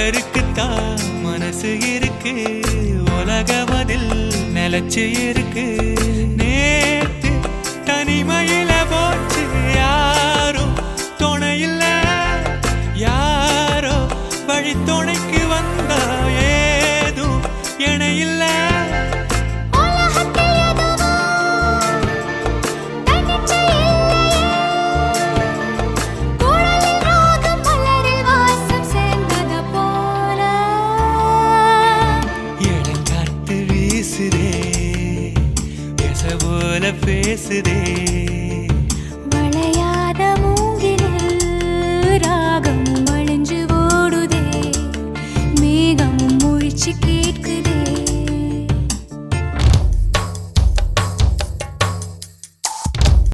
சிலருக்குத்தான் மனசு இருக்கு, உலகமதில் நிலச்சு இருக்கு. நேத்து தனிமையில போச்சு, யாரும் துணையில்ல, யாரோ வழித்துணைக்கு வந்தா ஏதும் இணையில்ல. போல பேசுதே வளையாத மூங்கிலில் ராகமும் வளைஞ்சு ஓடுதே, மேகமும் முழிச்சு